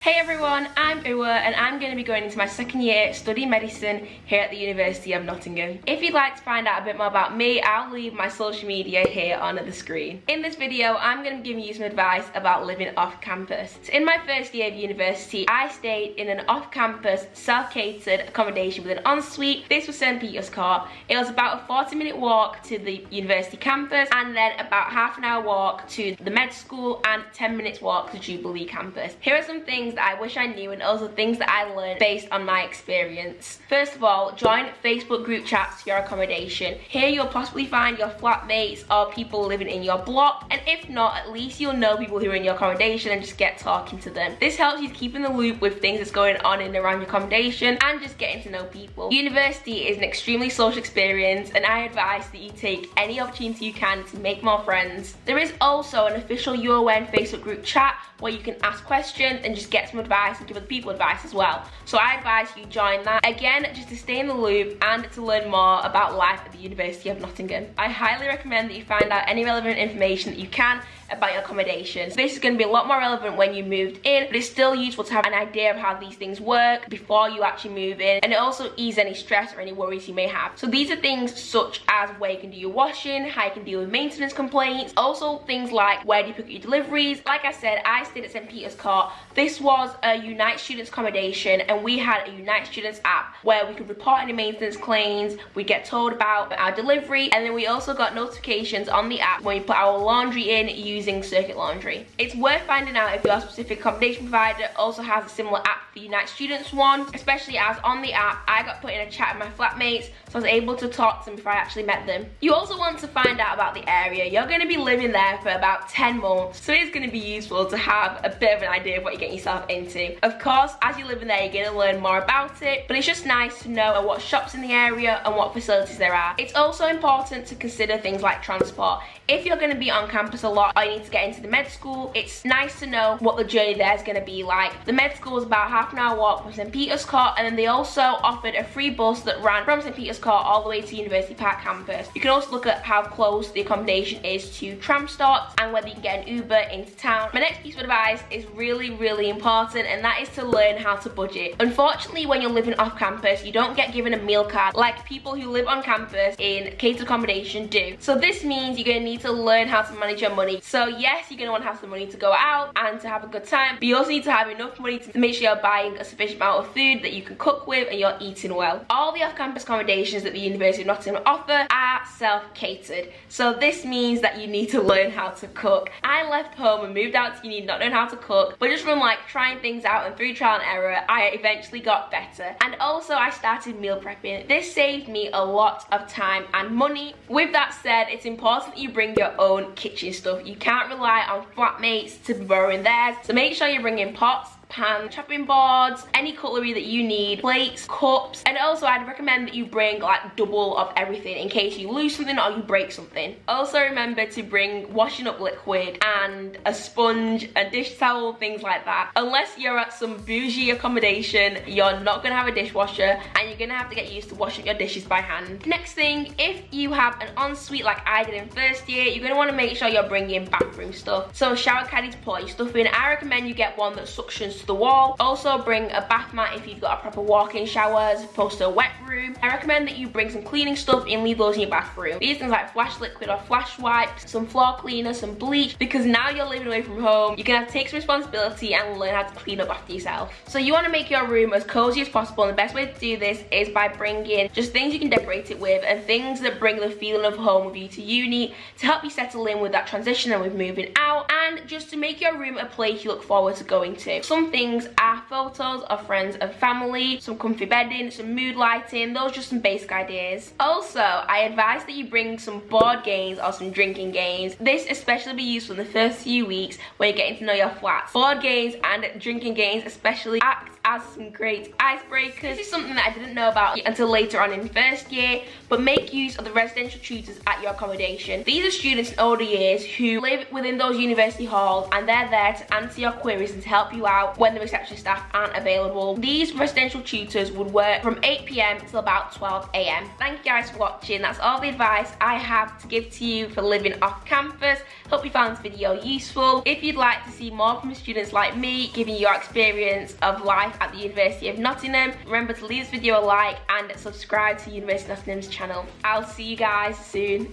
Hey everyone, I'm Uwa and I'm going to be going into my second year studying medicine here at the University of Nottingham. If you'd like to find out a bit more about me, I'll leave my social media here on the screen. In this video, I'm going to be giving you some advice about living off campus. So in my first year of university, I stayed in an off-campus, self-catered accommodation with an ensuite. This was St. Peter's Court. It was about a 40-minute walk to the university campus and then about half an hour walk to the med school and 10 minutes walk to Jubilee campus. Here are some things that I wish I knew and also things that I learned based on my experience. First of all, join Facebook group chats for your accommodation. Here you'll possibly find your flatmates or people living in your block, and if not, at least you'll know people who are in your accommodation and just get talking to them. This helps you keep in the loop with things that's going on in and around your accommodation and just getting to know people. University is an extremely social experience and I advise that you take any opportunity you can to make more friends. There is also an official UON Facebook group chat where you can ask questions and just get some advice and give other people advice as well. So I advise you join that. Again, just to stay in the loop and to learn more about life at the University of Nottingham. I highly recommend that you find out any relevant information that you can about your accommodations. This is going to be a lot more relevant when you moved in, but it's still useful to have an idea of how these things work before you actually move in, and it also eases any stress or any worries you may have. So these are things such as where you can do your washing, how you can deal with maintenance complaints, also things like where do you pick up your deliveries. Like I said, I stayed at St. Peter's Court. This was a Unite Students accommodation and we had a Unite Students app where we could report any maintenance claims, we get told about our delivery, and then we also got notifications on the app when we put our laundry in using Circuit Laundry. It's worth finding out if your specific accommodation provider also has a similar app for the Unite Students one, especially as on the app I got put in a chat with my flatmates, so I was able to talk to them before I actually met them. You also want to find out about the area. You're going to be living there for about 10 months, so it's going to be useful to have a bit of an idea of what you're getting yourself into. Of course, as you're living there, you're going to learn more about it, but it's just nice to know what shops in the area and what facilities there are. It's also important to consider things like transport. If you're going to be on campus a lot or you need to get into the med school, it's nice to know what the journey there is going to be like. The med school is about half an hour walk from St. Peter's Court, and then they also offered a free bus that ran from St. Peter's Court all the way to University Park campus. You can also look at how close the accommodation is to tram stops and whether you can get an Uber into town. My next piece of advice is really important, and that is to learn how to budget. Unfortunately, when you're living off campus, you don't get given a meal card like people who live on campus in catered accommodation do. So this means you're going to need to learn how to manage your money. So yes, you're going to want to have some money to go out and to have a good time, but you also need to have enough money to make sure you're buying a sufficient amount of food that you can cook with and you're eating well. All the off-campus accommodations that the University of Nottingham offer are self-catered. So this means that you need to learn how to cook. I left home and moved out to uni not knowing how to cook, but just from like trying things out and through trial and error, I eventually got better. And also I started meal prepping. This saved me a lot of time and money. With that said, it's important that you bring your own kitchen stuff. You can't rely on flatmates to borrow in theirs, so make sure you bring in pots, pans, chopping boards, any cutlery that you need, plates, cups, and also I'd recommend that you bring like double of everything in case you lose something or you break something. Also remember to bring washing up liquid and a sponge, a dish towel, things like that. Unless you're at some bougie accommodation, you're not gonna have a dishwasher and you're gonna have to get used to washing your dishes by hand. Next thing, if you have an ensuite like I did in first year, you're gonna wanna make sure you're bringing bathroom stuff. So shower caddy to put your stuff in. I recommend you get one that suctions to the wall. Also bring a bath mat if you've got a proper walk-in shower as opposed to a wet room. I recommend that you bring some cleaning stuff and leave those in your bathroom. These things like flash liquid or flash wipes, some floor cleaner, some bleach, because now you're living away from home, you're gonna have to take some responsibility and learn how to clean up after yourself. So you want to make your room as cozy as possible, and the best way to do this is by bringing just things you can decorate it with and things that bring the feeling of home with you to uni to help you settle in with that transition and with moving out, and just to make your room a place you look forward to going to. Some things are photos of friends and family, some comfy bedding, some mood lighting. Those are just some basic ideas. Also, I advise that you bring some board games or some drinking games. This especially be useful in the first few weeks when you're getting to know your flats. Board games and drinking games especially act as some great icebreakers. This is something that I didn't know about until later on in first year, but make use of the residential tutors at your accommodation. These are students in older years who live within those university university halls, and they're there to answer your queries and to help you out when the reception staff aren't available. These residential tutors would work from 8 p.m. till about 12 a.m. Thank you guys for watching. That's all the advice I have to give to you for living off campus. Hope you found this video useful. If you'd like to see more from students like me giving you your experience of life at the University of Nottingham, remember to leave this video a like and subscribe to University of Nottingham's channel. I'll see you guys soon.